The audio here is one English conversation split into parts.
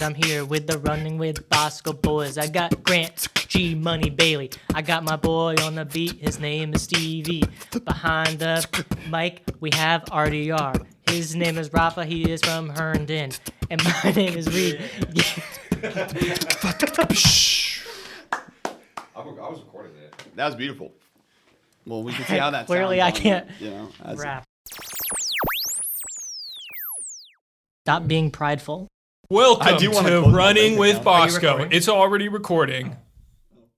I'm here with the Running with Bosco boys. I got Grant, G Money Bailey. I got my boy on the beat. His name is Stevie. Behind the mic, we have RDR. His name is Rafa. He is from Herndon. And my name is Reed. I was recording that. That was beautiful. Well, we can see how that Clearly, I sounds can't rap. Stop being prideful. Welcome to Running with Bosco. recording? It's already recording.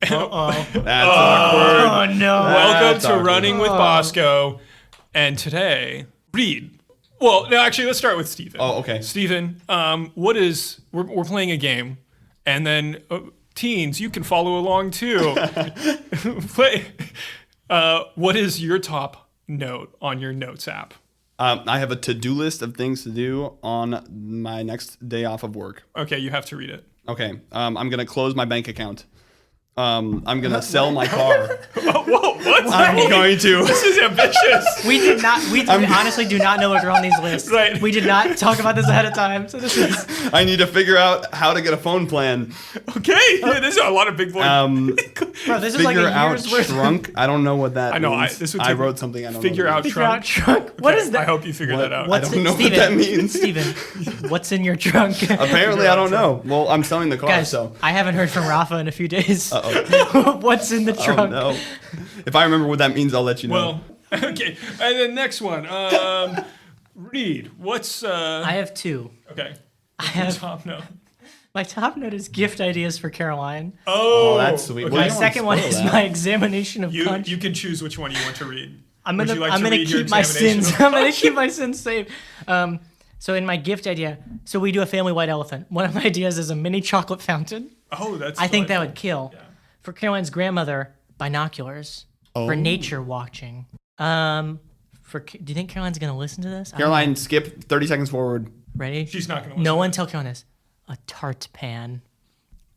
That's awkward. Oh, no. Welcome That's to awkward. Running with Bosco. And today, Reed. Well, no, actually, let's start with Steven. Oh, okay. Steven, we're playing a game. And then, teens, you can follow along too. What is your top note on your notes app? I have a to-do list of things to do on my next day off of work. Okay, you have to read it. Okay. I'm going to close my bank account. I'm going to sell my car. Whoa, what? I'm going to. This is ambitious. We honestly do not know what are on these lists. Right. We did not talk about this ahead of time. So this is. I need to figure out how to get a phone plan. Okay, yeah, this is a lot of big boys. Bro, this is like Figure a out year's worth. trunk. I don't know what that I know. means. This would I take- wrote something. I don't Figure know. out Figure out trunk. trunk. What Okay, is that? I hope you figure that out. I don't know what that means. Steven, what's in your trunk? Apparently, I don't know. Well, I'm selling the car, Guys, so. I haven't heard from Rafa in a few days. Uh-oh. What's in the Oh, trunk? no. If I remember what that means, I'll let you know. Well, okay. And then next one. Reed, what's I have two. okay? I have Top note. my top note is gift ideas for Caroline. Oh, that's sweet. Okay. Well, My you don't wanna second one spoil is that. my examination of You punch. can choose which one you want to read. I'm Would gonna you like to read your keep my examination sins. of I'm gonna punch? keep my sins safe. So in my gift idea, so we do a family white elephant. One of my ideas is a mini chocolate fountain. Oh, that's. I think that delightful. would kill. Yeah. For Caroline's grandmother, binoculars for nature watching. Do you think Caroline's gonna listen to this? I don't Caroline, skip 30 seconds forward. know. Ready? She's not going to. No one tell Caroline this. A tart pan.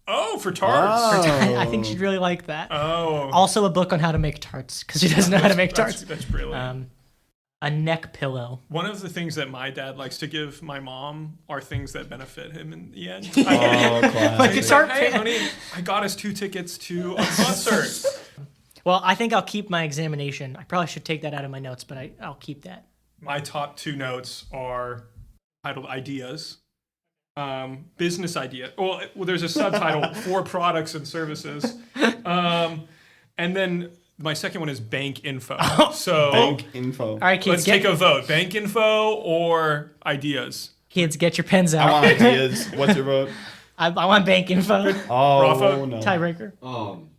Oh, for tarts. I think she'd really like that. Oh, Also, a book on how to make tarts because she doesn't know how to make tarts. That's brilliant. A neck pillow. One of the things that my dad likes to give my mom are things that benefit him in the end. Oh, classic. Like a He's tart like, hey, pan. honey, I got us 2 tickets to a concert. Well, I think I'll keep my examination. I probably should take that out of my notes, but I'll keep that. My top 2 notes are titled ideas, business idea. Well, there's a subtitle for products and services, and then my second one is bank info. So Bank info. All right, let's kids, take a vote: bank info or ideas. kids, get your pens I out. want ideas. What's your vote? I want bank info. Oh, Rafa? no. Tiebreaker.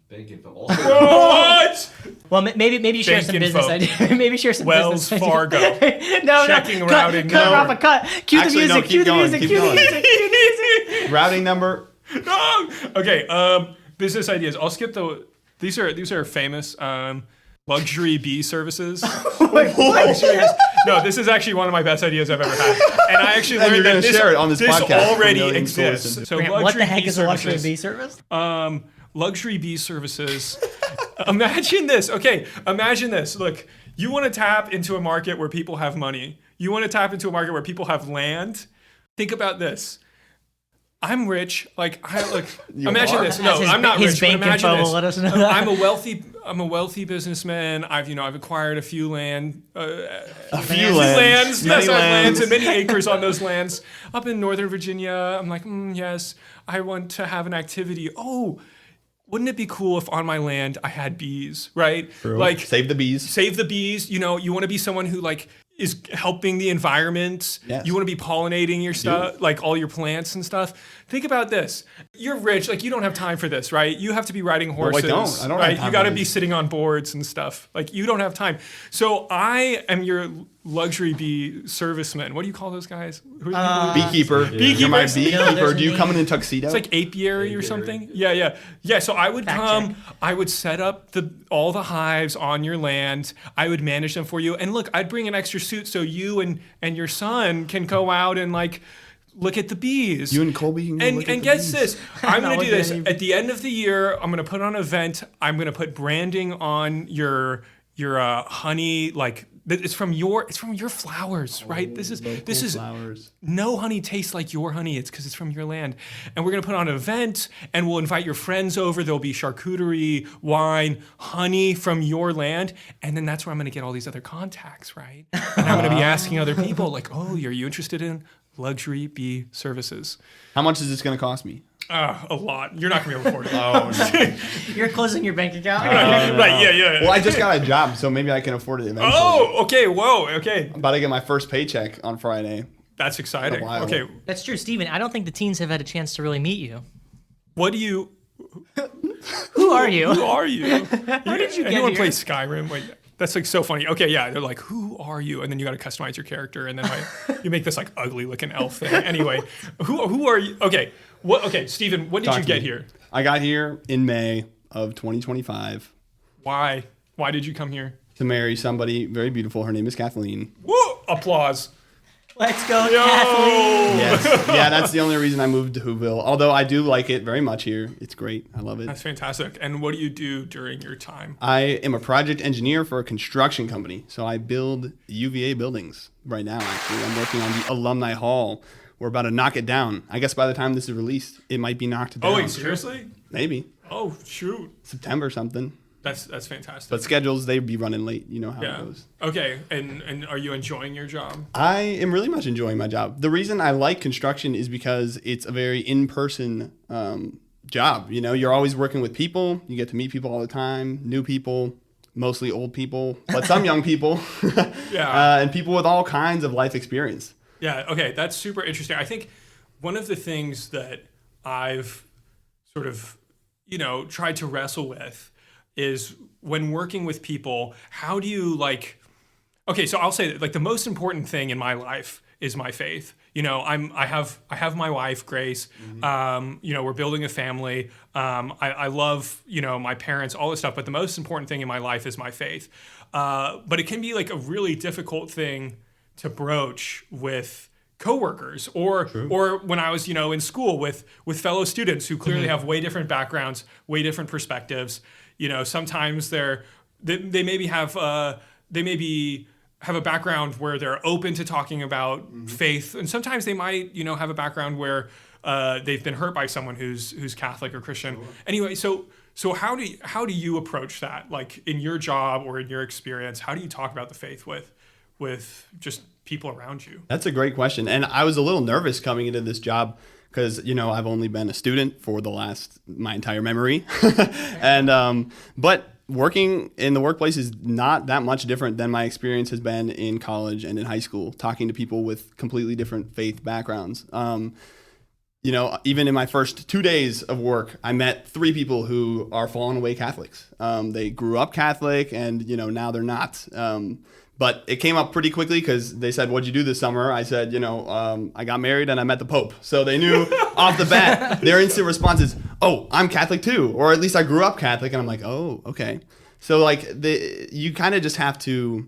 Bank info. Also, What? Well, maybe share Bank some info. business ideas. Maybe share some Wells business Fargo. ideas. no, Checking no. routing Cut, number. Rafa, cut. Cue Actually, the no, music. keep Cue the going, music. keep Cue the going. music. Cue the music. Routing number. Okay. Business ideas. I'll skip the. These are famous. Luxury bee services. No, this is actually one of my best ideas I've ever had, and I actually And learned you're that gonna this, share it on this podcast for already millions to exists. listen. So Grant, luxury what the heck bee is a luxury services. bee service? Luxury bee services. Imagine this. Okay, imagine this. Look, you want to tap into a market where people have money. You want to tap into a market where people have land. Think about this. I'm rich. Imagine are? this. No, His- I'm not his rich. But bank imagine info this. will let us know that. I'm a wealthy businessman. I've acquired a few land. A few Lands. Many Yes, I have lands lands. and many acres on those lands. Up in Northern Virginia, I'm like, yes, I want to have an activity. Oh, wouldn't it be cool if on my land I had bees, right? True. Like Save the bees. save the bees. You want to be someone who is helping the environment. Yes. You want to be pollinating your stuff, like all your plants and stuff. Think about this. You're rich, you don't have time for this, right? You have to be riding horses. I don't have right? time You got to for be this. sitting on boards and stuff. You don't have time. So I am your luxury bee serviceman. What do you call those guys? Who are the people who- Beekeeper. You're my Beekeepers. beekeeper. there's Do you a come name. in a tuxedo? It's like apiary or something. Yeah. So I would Fact come. check. I would set up all the hives on your land. I would manage them for you. And look, I'd bring an extra suit so you and your son can go out and look at the bees. You and Colby can go look at and the guess bees. this. I'm Not going to do looking this at any- at the end of the year. I'm going to put on an event. I'm going to put branding on your honey, like it's from your flowers, right? This is flowers. no honey tastes like your honey. It's because it's from your land. And we're going to put on an event and we'll invite your friends over. There'll be charcuterie, wine, honey from your land. And then that's where I'm going to get all these other contacts, right? And I'm going to be asking other people like, oh, are you interested in luxury bee services? How much is this going to cost me? A lot. You're not going to be able to afford it. Oh, no. You're closing your bank account. Right, yeah. Well, I just got a job, so maybe I can afford it eventually. Oh, okay. Whoa, okay. I'm about to get my first paycheck on Friday. That's exciting. A while. Okay. That's true, Steven. I don't think the teens have had a chance to really meet you. What do you... Who are you? Who are you? How did you get Anyone here? play Skyrim? Wait, that's like so funny. Okay, yeah, they're like, who are you? And then you got to customize your character, and then you make this like ugly looking elf thing. Anyway, who are you? Okay, Okay, Steven, when did Talk you to get me. here? I got here in May of 2025 Why? Why did you come here? to marry somebody very beautiful. Her name is Kathleen. Woo! Applause. Let's go, Yo! Kathleen. Yes. Yeah, that's the only reason I moved to Whoville. Although I do like it very much here. It's great. I love it. That's fantastic. And what do you do during your time? I am a project engineer for a construction company. So I build UVA buildings right now, actually. I'm working on the Alumni Hall. We're about to knock it down. I guess by the time this is released, it might be knocked down. Oh, wait, seriously? Maybe. Oh, shoot. September something. That's fantastic. But schedules, they'd be running late. You know how it yeah. goes. Okay, and are you enjoying your job? I am really much enjoying my job. The reason I like construction is because it's a very in-person job. You know, you're always working with people. You get to meet people all the time, new people, mostly old people, but some young people, Yeah. and people with all kinds of life experience. Yeah, okay, that's super interesting. I think one of the things that I've sort of, tried to wrestle with is when working with people, how do you so I'll say that the most important thing in my life is my faith. I have my wife, Grace. Mm-hmm. We're building a family. I love, my parents, all this stuff, but the most important thing in my life is my faith. But it can be a really difficult thing to broach with coworkers or when I was in school with fellow students who clearly have way different backgrounds, way different perspectives. Sometimes they maybe have a background where they're open to talking about faith, and sometimes they might have a background where they've been hurt by someone who's Catholic or Christian. Sure. Anyway, so how do you approach that? In your job or in your experience, how do you talk about the faith with just people around you? That's a great question. And I was a little nervous coming into this job because, I've only been a student for my entire memory. And, but working in the workplace is not that much different than my experience has been in college and in high school, talking to people with completely different faith backgrounds. Even in my first 2 days of work, I met 3 people who are fallen away Catholics. They grew up Catholic and, now they're not. But it came up pretty quickly because they said, "What'd you do this summer?" I said, I got married and I met the Pope. So they knew off the bat, their instant response is, "Oh, I'm Catholic too." Or at least I grew up Catholic. And I'm like, "Oh, okay." So you kind of just have to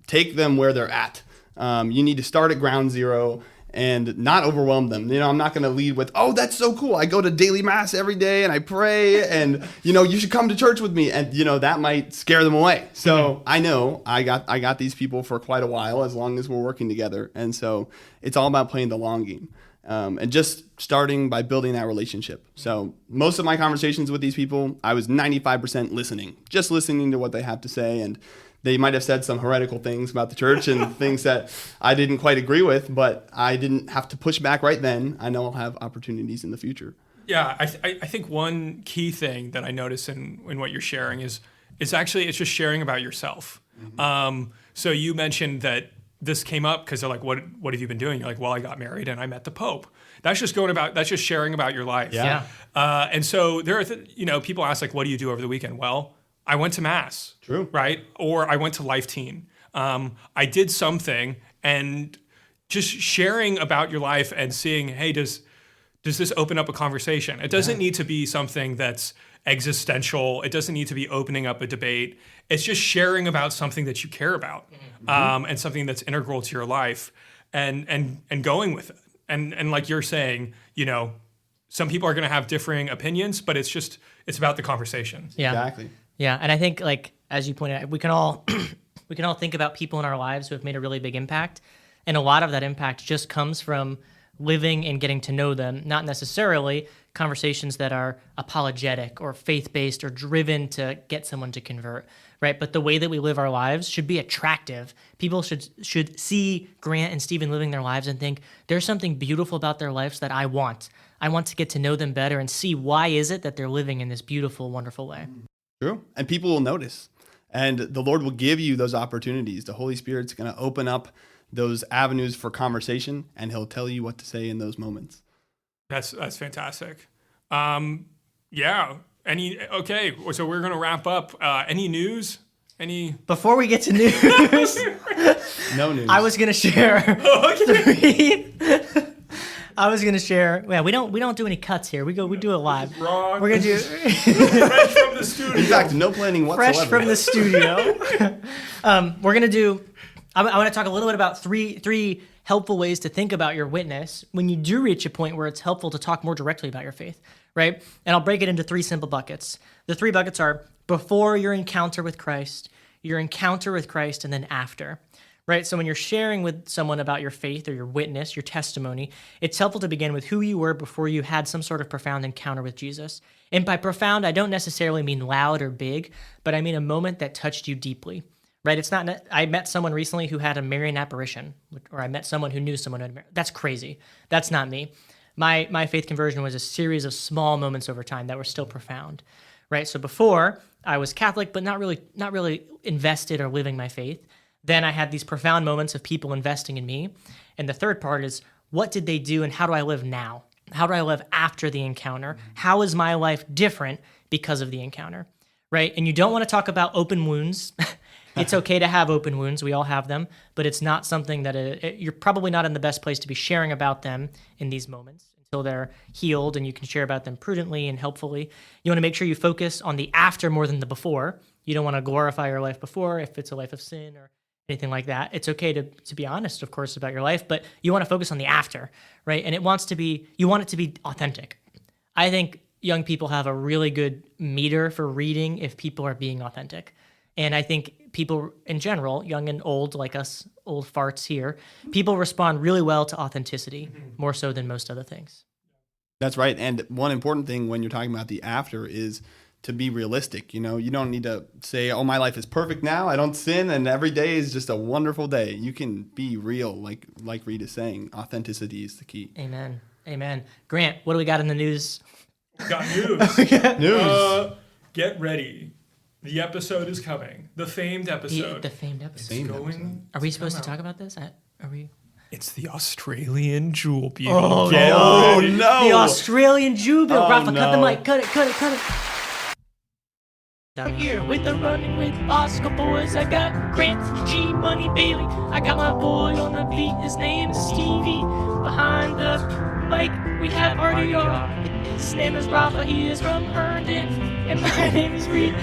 take them where they're at. You need to start at ground zero and not overwhelm them. I'm not going to lead with, "Oh, that's so cool. I go to daily mass every day and I pray and, you should come to church with me." And, that might scare them away. So I know I got these people for quite a while as long as we're working together. And so it's all about playing the long game and just starting by building that relationship. So most of my conversations with these people, I was 95% listening, just listening to what they have to say. And they might have said some heretical things about the church and things that I didn't quite agree with, but I didn't have to push back right then. I know I'll have opportunities in the future. Yeah, I think one key thing that I notice in what you're sharing is actually it's just sharing about yourself. Mm-hmm. So you mentioned that this came up because they're like, what have you been doing? You're like, well, I got married and I met the Pope. That's just sharing about your life. Yeah. And so there are, people ask what do you do over the weekend? Well, I went to mass. True. Right? Or I went to Life Teen. I did something, and just sharing about your life and seeing, hey, does this open up a conversation? It doesn't need to be something that's existential. It doesn't need to be opening up a debate. It's just sharing about something that you care about, and something that's integral to your life, and going with it. And like you're saying, some people are going to have differing opinions, but it's about the conversation. Yeah. Exactly. Yeah, and I think as you pointed out, we can all we can all think about people in our lives who have made a really big impact, and a lot of that impact just comes from living and getting to know them, not necessarily conversations that are apologetic or faith-based or driven to get someone to convert, right? But the way that we live our lives should be attractive. People should see Grant and Stephen living their lives and think, there's something beautiful about their lives that I want. I want to get to know them better and see why is it that they're living in this beautiful, wonderful way. True. And people will notice. And the Lord will give you those opportunities. The Holy Spirit's going to open up those avenues for conversation, and he'll tell you what to say in those moments. That's fantastic. Yeah. Okay. So we're gonna wrap up. Any news? Before we get to news, No news. I was gonna share three. I was gonna share. Yeah, we don't do any cuts here. We do it live. Wrong. We're gonna do Fresh from the studio. In fact, no planning whatsoever. fresh from the studio. We're gonna do. I want to talk a little bit about three helpful ways to think about your witness when you do reach a point where it's helpful to talk more directly about your faith, right? And I'll break it into three simple buckets. The three buckets are before your encounter with Christ, your encounter with Christ, and then after, right? So when you're sharing with someone about your faith or your witness, your testimony, it's helpful to begin with who you were before you had some sort of profound encounter with Jesus. And by profound, I don't necessarily mean loud or big, but I mean a moment that touched you deeply. Right? It's not. I met someone recently who had a Marian apparition, or I met someone who knew someone who had. That's crazy. That's not me. My faith conversion was a series of small moments over time that were still profound. Right? So before I was Catholic, but not really invested or living my faith. Then I had these profound moments of people investing in me. And the third part is, what did they do, and how do I live now? How do I live after the encounter? How is my life different because of the encounter? Right? And you don't want to talk about open wounds. It's okay to have open wounds. We all have them, but it's not something that you're probably not in the best place to be sharing about them in these moments until they're healed and you can share about them prudently and helpfully. You want to make sure you focus on the after more than the before. You don't want to glorify your life before if it's a life of sin or anything like that. It's okay to be honest, of course, about your life, but you want to focus on the after, right? And you want it to be authentic. I think young people have a really good meter for reading if people are being authentic. And I think people in general, young and old, like us old farts here, people respond really well to authenticity, more so than most other things. That's right. And one important thing when you're talking about the after is to be realistic. You know, you don't need to say, oh, my life is perfect now, I don't sin, and every day is just a wonderful day. You can be real, like Reed is saying. Authenticity is the key. Amen. Amen. Grant, what do we got in the news? Got news. News. Get ready. The episode is coming. The famed episode. The famed episode. It's going. Are we supposed to talk about this? Are we? It's the Australian Jewel Beetle. Oh, Get no. ready. No. The Australian Jew Bill. Oh, Rafa, cut the no. mic. Cut it. Down here with the running with Bosco boys. I got Grant, G, Money, Bailey. I got my boy on the beat. His name is Stevie. Behind the mic, we have RDR. His name is Rafa. He is from Herndon. And my name is Reed.